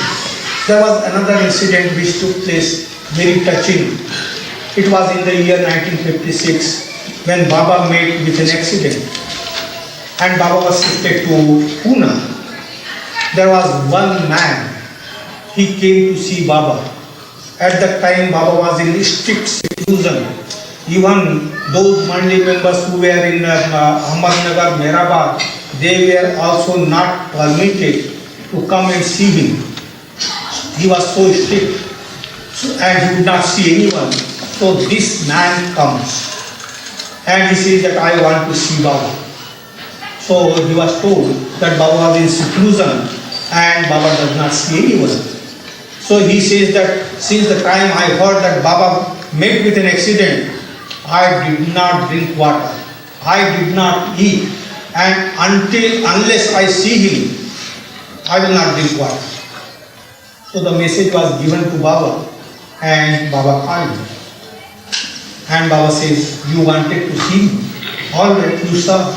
There was another incident which took place, very touching. It was in the year 1956 when Baba met with an accident and Baba was shifted to Pune. There was one man, he came to see Baba. At that time, Baba was in strict seclusion. Even those Mandi members who were in Ahmednagar, Meherabad, they were also not permitted to come and see him. He was so strict and he would not see anyone. So this man comes and he says that I want to see Baba. So he was told that Baba was in seclusion and Baba does not see anyone. So he says that since the time I heard that Baba met with an accident, I did not drink water, I did not eat, and unless I see him, I will not drink water. So the message was given to Baba and Baba called him. And Baba says, you wanted to see me? All right, you saw.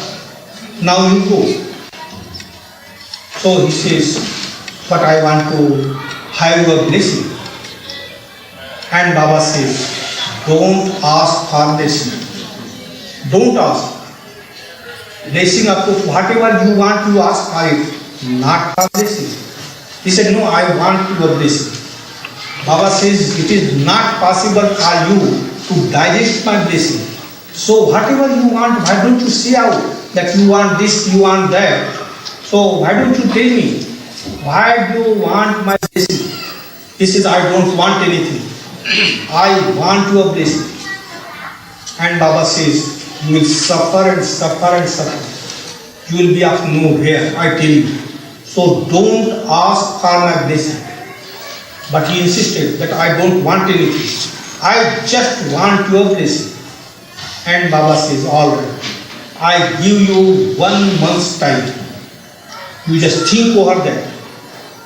Now you go. So he says, but I want to have your blessing. And Baba says, don't ask for blessing. Don't ask. Blessing, of course, whatever you want, you ask for it, not for blessing. He said, no, I want your blessing. Baba says, it is not possible for you to digest my blessing. So whatever you want, why don't you say out that you want this, you want that? So why don't you tell me, why do you want my blessing? He says, I don't want anything. I want your blessing. And Baba says, you will suffer and suffer and suffer. You will be of nowhere, I tell you. So don't ask for my blessing. But he insisted that I don't want anything. I just want your blessing. And Baba says, all right, I give you 1 month's time. You just think over that.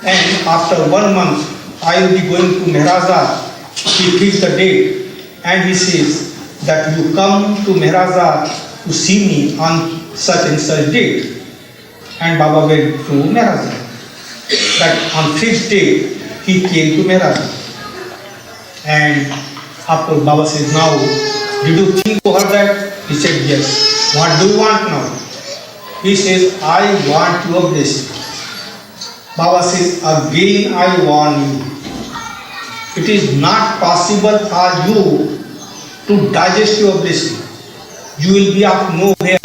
And after 1 month, I will be going to Meherazad. He fixed the date. And he says that you come to Meherazad to see me on such and such date. And Baba went to Meherazad. That on fixed date, he came to Meherazad. And after Baba says, now, did you think over that? He said, yes. What do you want now? He says, I want your blessing. Baba says, again I warn you. It is not possible for you to digest your blessing. You will be of nowhere.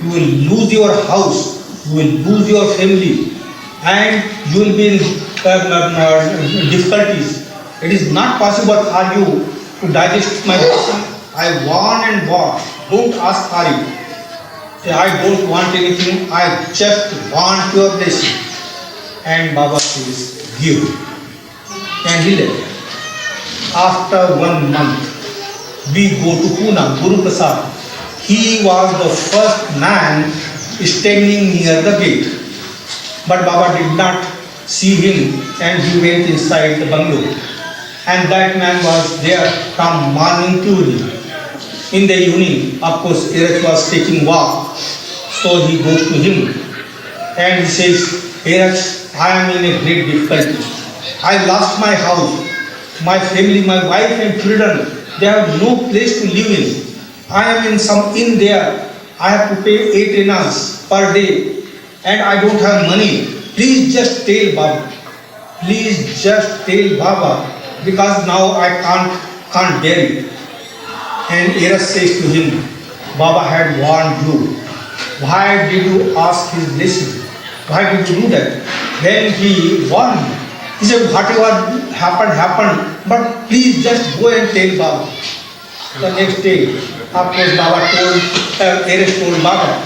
You will lose your house. You will lose your family. And you will be in difficulties. It is not possible for you to digest my blessing. I warn and warn. Don't ask for it. Say, I don't want anything. I just want your blessing. And Baba says, give. And he left. After 1 month, we go to Pune, Guru Prasad. He was the first man standing near the gate. But Baba did not see him and he went inside the bungalow. And that man was there from morning to evening. In the evening, of course, Erech was taking walk. So he goes to him and he says, Erech, I am in a great difficulty. I lost my house, my family, my wife and children. They have no place to live in. I am in some inn there. I have to pay 8 annas per day and I don't have money. Please just tell Baba. Please just tell Baba because now I can't bear it. And Erech says to him, Baba had warned you. Why did you ask his blessing? Why did you do that? Then he warned me. He said, whatever happened, but please just go and tell Baba. The next day, of course, Baba told, Erech told Baba,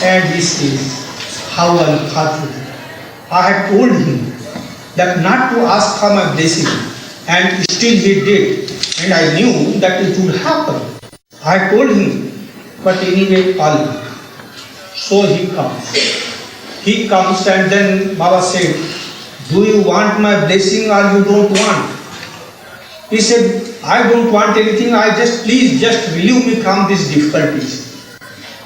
and he says, how unfortunate. I had told him that not to ask for my blessing, and still he did, and I knew that it would happen. I told him, but anyway, call him. So he comes. He comes and then Baba said, do you want my blessing or you don't want? He said, I don't want anything, please just relieve me from these difficulties.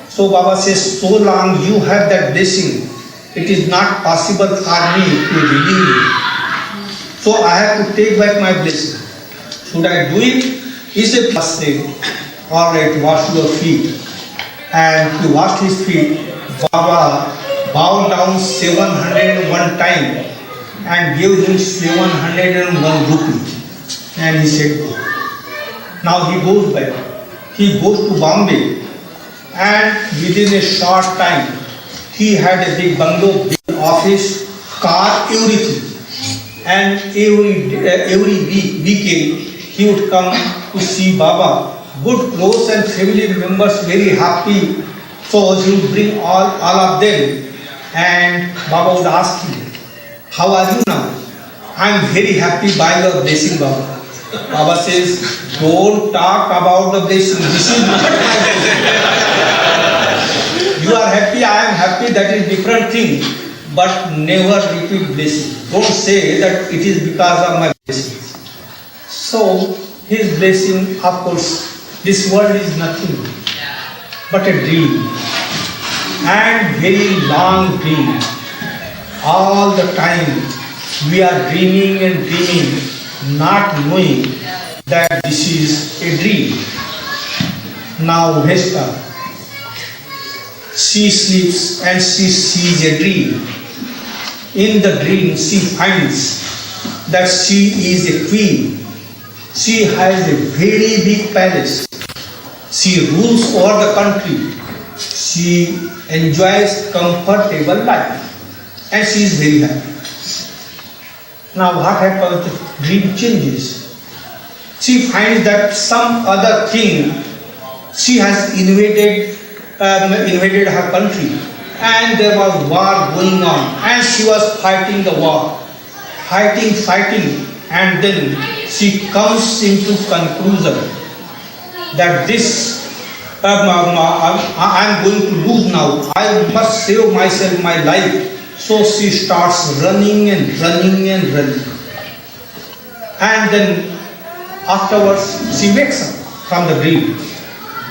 So Baba says, so long you have that blessing, it is not possible for me to relieve you. So I have to take back my blessing. Should I do it? He said, alright, wash your feet. And he washed his feet. Baba bowed down 701 times and gave him 701 rupees. And he said, go. Now he goes back. He goes to Bombay, and within a short time, he had a big bungalow, big office, car, everything. And every weekend, he would come to see Baba. Good clothes and family members very happy. So he would bring all of them, and Baba would ask him, how are you now? I am very happy by your blessing, Baba. Baba says, don't talk about the blessing. This is not my blessing. You are happy, I am happy, that is different thing. But never repeat blessing. Don't say that it is because of my blessing. So, his blessing, of course, this world is nothing but a dream. And very long dream. All the time we are dreaming and dreaming, not knowing that this is a dream. Now Vesta, she sleeps and she sees a dream. In the dream she finds that she is a queen. She has a very big palace. She rules over the country. She enjoys comfortable life and she is very happy. Now what happens? The dream changes. She finds that some other king, she has invaded her country, and there was war going on, and she was fighting the war, fighting, and then she comes into conclusion that this I am going to lose now. I must save myself, my life. So she starts running. And then afterwards she wakes up from the dream.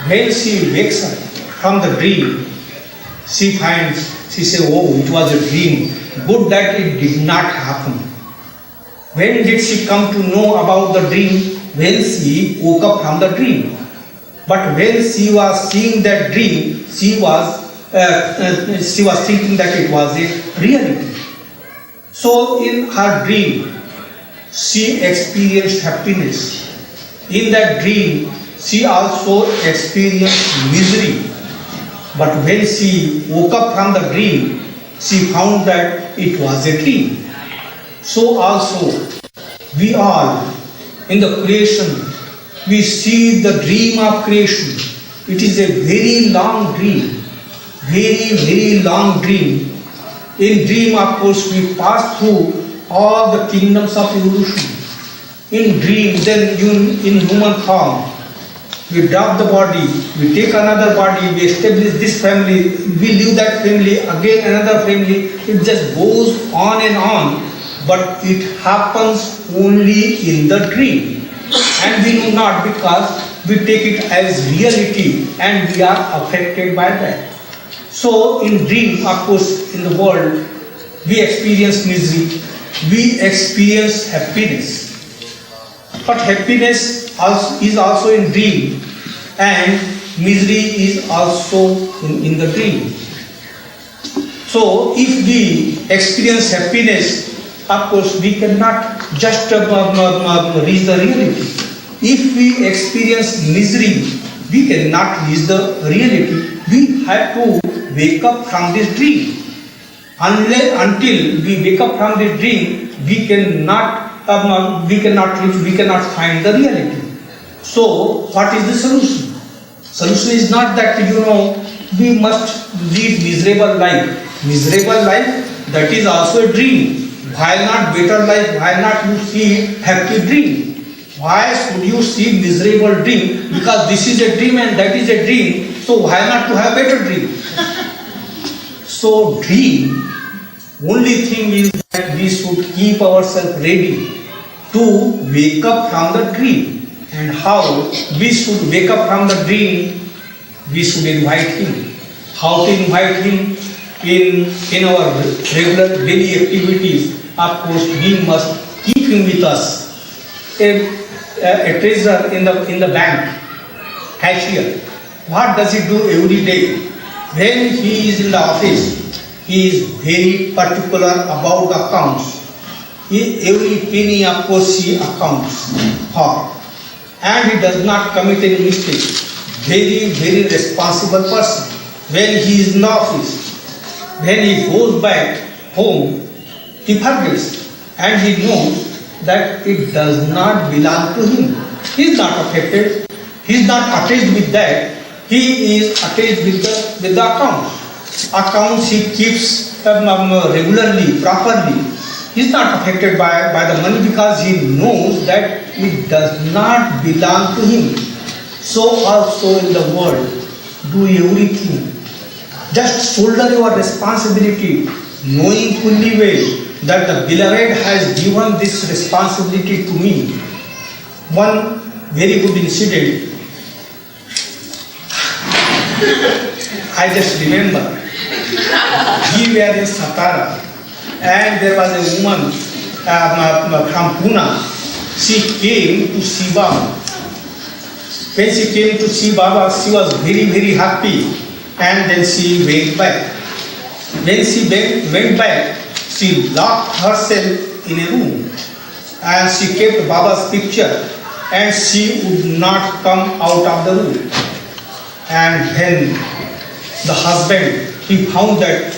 When she wakes up from the dream, she says, oh, it was a dream. Good that it did not happen. When did she come to know about the dream? When she woke up from the dream. But when she was seeing that dream, she was thinking that it was a reality. So in her dream, she experienced happiness. In that dream, she also experienced misery. But when she woke up from the dream, she found that it was a dream. So also, we all, in the creation, we see the dream of creation. It is a very long dream. Very long dream. In dream, of course, we pass through all the kingdoms of evolution. In dream, then in human form, we drop the body, we take another body, we establish this family, we leave that family, again another family. It just goes on and on, but it happens only in the dream. And we know not, because we take it as reality and we are affected by that. So in dream, of course, in the world, we experience misery, we experience happiness. But happiness is also in dream, and misery is also in the dream. So if we experience happiness, of course, we cannot just reach the reality. If we experience misery, we cannot reach the reality. We have to wake up from this dream. Until we wake up from this dream, we cannot find the reality. So, what is the solution? Solution is not that we must lead miserable life. Miserable life, that is also a dream. Why not better life? Why not you see happy dream? Why should you see miserable dream? Because this is a dream and that is a dream. So why not to have better dream? So dream, Only thing is that we should keep ourselves ready to wake up from the dream. And how we should wake up from the dream? We should invite him. How to invite him? In our regular daily activities, of course, we must keep him with us. A treasurer in the bank, cashier, what does he do every day? When he is in the office, he is very particular about the accounts. Every penny, of course, he accounts for. And he does not commit any mistake. Very, very responsible person. When he is in the office, when he goes back home, he forgets and he knows that it does not belong to him. He is not affected. He is not attached with that. He is attached with the accounts. Accounts he keeps regularly, properly. He is not affected by the money because he knows that it does not belong to him. So also in the world, do everything. Just shoulder your responsibility, knowing fully well that the beloved has given this responsibility to me. One very good incident, I just remember, we were in Satara and there was a woman from Pune. She came to see Baba. When she came to see Baba, she was very, very happy. And then she went back. When she went back, she locked herself in a room and she kept Baba's picture and she would not come out of the room. And when the husband, he found that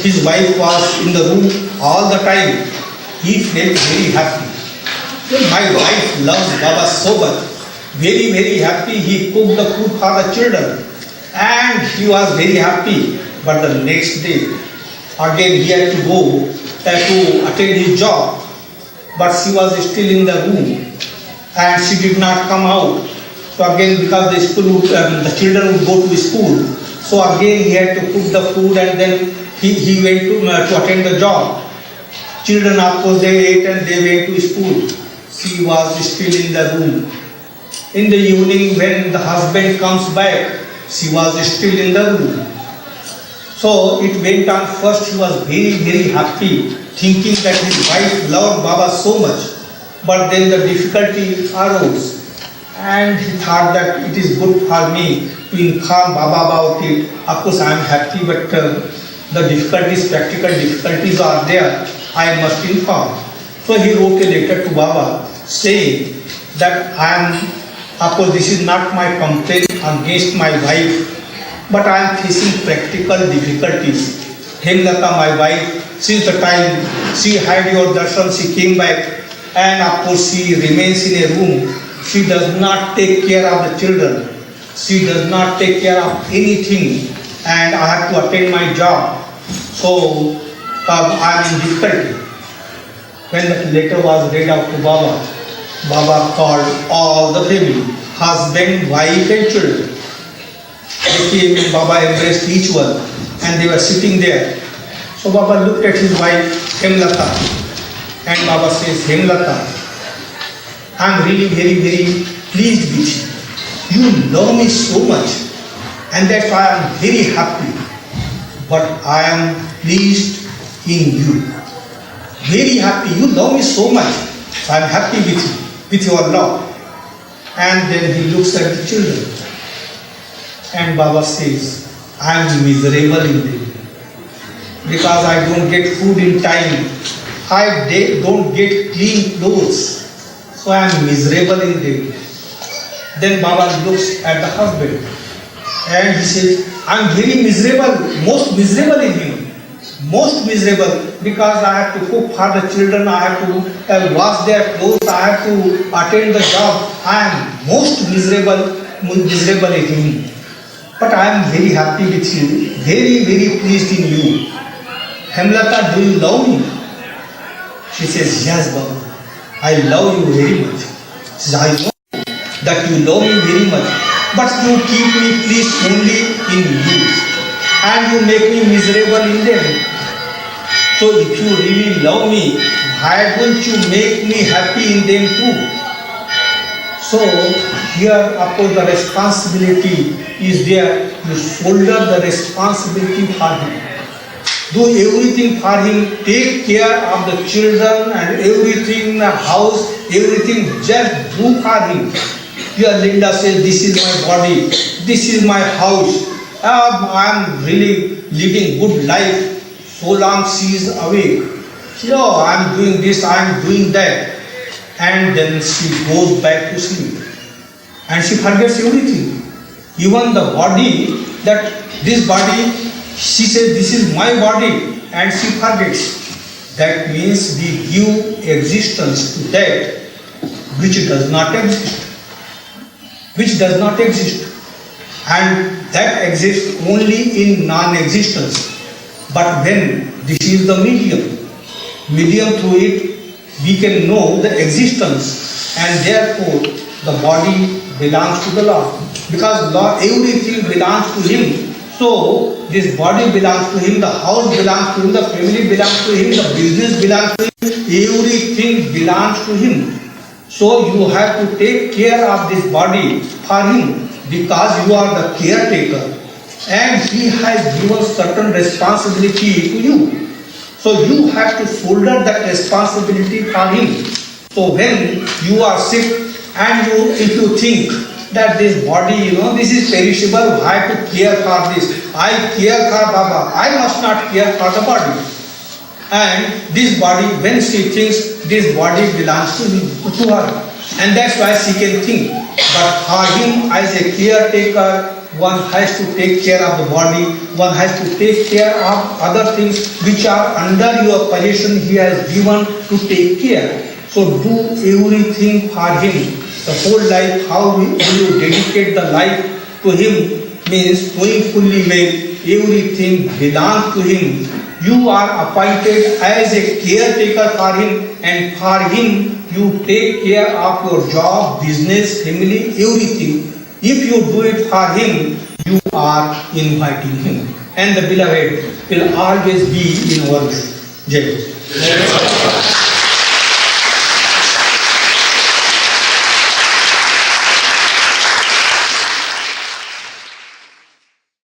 his wife was in the room all the time, he felt very happy. Well, my wife loves Baba so much. Very, very happy. He cooked the food for the children. And he was very happy. But the next day, again he had to go to attend his job. But she was still in the room and she did not come out. So again, because the children would go to school, so again he had to cook the food and then he went to attend the job. Children, of course, they ate and they went to school. She was still in the room. In the evening, when the husband comes back, she was still in the room. So it went on. First he was very, very happy, thinking that his wife loved Baba so much. But then the difficulty arose. And he thought that it is good for me to inform Baba about it. Of course I am happy, but the difficulties, practical difficulties are there. I must inform. So he wrote a letter to Baba saying that of course this is not my complaint against my wife, but I am facing practical difficulties. Hemlata, my wife, since the time she had your darshan, she came back and of course she remains in a room. She does not take care of the children. She does not take care of anything and I have to attend my job. So I am in difficulty. When the letter was read out to Baba, Baba called all the family, husband, wife and children. They came and Baba embraced each one and they were sitting there. So Baba looked at his wife, Hemlata, and Baba says, Hemlata, I am really very, very pleased with you. You love me so much and that's why I am very happy. But I am pleased in you. Very happy. You love me so much. So I am happy with you, with your love. And then he looks at the children. And Baba says, I am miserable in them. Because I don't get food in time. I don't get clean clothes. So I am miserable in them. Then Baba looks at the husband. And he says, I am very miserable, most miserable in him. Most miserable because I have to cook for the children, I have to wash their clothes, I have to attend the job. I am most miserable in him. But I am very happy with you, very, very pleased in you. Hemlata, do you love me? She says, yes, Baba, I love you very much. She says, I know that you love me very much, but you keep me pleased only in you. And you make me miserable in them. So So if you really love me, why don't you make me happy in them too? So here, of course, the responsibility is there. You shoulder the responsibility for him. Do everything for him. Take care of the children and everything, the house, everything. Just do for him. Here Linda says, this is my body, this is my house. I am really living good life. So long she is awake. No, I am doing this, I am doing that. And then she goes back to sleep. And she forgets everything. Even the body, that this body, she says, this is my body, and she forgets. That means we give existence to that which does not exist. Which does not exist. And that exists only in non-existence. But when this is the medium through it, we can know the existence, and therefore the body belongs to the Lord. Because Lord, everything belongs to Him. So this body belongs to Him, the house belongs to Him, the family belongs to Him, the business belongs to Him, everything belongs to Him. So you have to take care of this body for Him, because you are the caretaker. And He has given certain responsibility to you. So you have to shoulder that responsibility for Him. So when you are sick and if you think that this body, this is perishable, I have to care for this. I care for Baba. I must not care for the body. And this body, when she thinks, this body belongs to her. And that's why she can think. But for him, as a caretaker, one has to take care of the body, one has to take care of other things which are under your possession. He has given to take care. So do everything for him. The whole life, how will you dedicate the life to him, means knowing fully well everything belongs to him. You are appointed as a caretaker for him, and for him you take care of your job, business, family, everything. If you do it for him, you are inviting him. And the beloved will always be in our way. Jai.